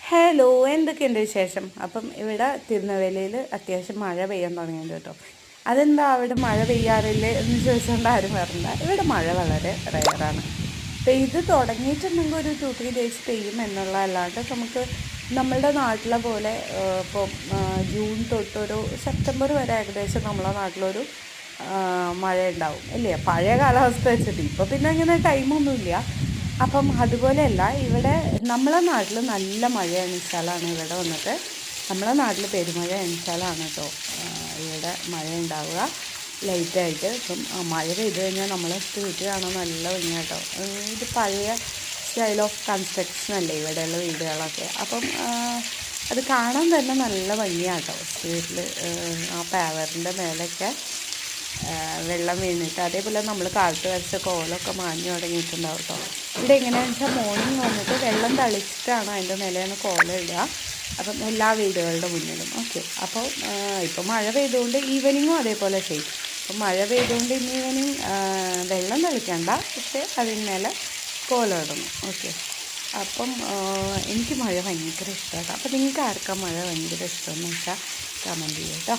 Hello, എന്തൊക്കെയുണ്ട് വിശേഷം? അപ്പം ഇവിടെ തിരുനെൽവേലിയിൽ അത്യാവശ്യം മഴ പെയ്യാൻ തുടങ്ങിയിട്ടുണ്ട് കേട്ടോ. അതെന്താ അവിടെ മഴ പെയ്യാറില്ലേ എന്ന് ചോദിച്ചുകൊണ്ട് ആരും വരണ്ട. ഇവിടെ മഴ വളരെ റെയറാണ്. പെയ്ത് തുടങ്ങിയിട്ടുണ്ടെങ്കിൽ ഒരു 2-3 ഡേയ്സ് പെയ്യും എന്നുള്ളതല്ലാണ്ട് നമുക്ക് നമ്മളുടെ നാട്ടിലെ പോലെ ഇപ്പം ജൂൺ തൊട്ടൊരു സെപ്റ്റംബർ വരെ ഏകദേശം നമ്മളെ നാട്ടിലൊരു മഴ ഉണ്ടാവും ഇല്ലേ, പഴയ കാലാവസ്ഥ വെച്ചിട്ട്. ഇപ്പോൾ പിന്നെ അങ്ങനെ ടൈമൊന്നുമില്ല. അപ്പം അതുപോലെയല്ല, ഇവിടെ നമ്മളെ നാട്ടിൽ നല്ല മഴയാണ് സ്ഥലമാണ്. ഇവിടെ വന്നിട്ട് നമ്മളെ നാട്ടിൽ പെരുമഴ എണിച്ചാലാണ് കേട്ടോ ഇവിടെ മഴ ഉണ്ടാവുക ലൈറ്റായിട്ട്. ഇപ്പം മഴ പെയ്ത് കഴിഞ്ഞാൽ നമ്മളെ സ്ട്രീറ്റ് കാണാൻ നല്ല ഭംഗിയാണ് കേട്ടോ. ഇത് പഴയ സ്റ്റൈൽ ഓഫ് കൺസ്ട്രക്ഷൻ അല്ലേ ഇവിടെയുള്ള വീടുകളൊക്കെ. അപ്പം അത് കാണാൻ തന്നെ നല്ല ഭംഗിയാണ് കേട്ടോ. സ്ട്രീറ്റിൽ ആ പാവറിൻ്റെ മേലൊക്കെ വെള്ളം വീണിട്ട്, അതേപോലെ നമ്മൾ കാലത്ത് വരച്ച കോലമൊക്കെ മാഞ്ഞു തുടങ്ങിയിട്ടുണ്ടാവും കേട്ടോ. ഇവിടെ എങ്ങനെയാണെന്ന് വെച്ചാൽ മോർണിംഗ് വന്നിട്ട് വെള്ളം തളിച്ചിട്ടാണ് അതിൻ്റെ മേലെയാണ് കോലം ഇടുക. അപ്പം എല്ലാ വീടുകളുടെ മുന്നിലും ഓക്കെ. അപ്പോൾ ഇപ്പം മഴ പെയ്തുകൊണ്ട് ഈവനിങ്ങും അതേപോലെ ചെയ്യും. അപ്പം മഴ പെയ്തുകൊണ്ട് ഇന്ന് ഈവനിങ് വെള്ളം തളിക്കണ്ട, പക്ഷേ അതിന്മേലെ കോലം ഇടണം ഓക്കെ. അപ്പം എനിക്ക് മഴ ഭയങ്കര ഇഷ്ടമാണ്. അപ്പം നിങ്ങൾക്ക് ആർക്കാ മഴ ഭയങ്കര ഇഷ്ടമെന്ന് വെച്ചാൽ കമൻറ്റ് ചെയ്യാം കേട്ടോ.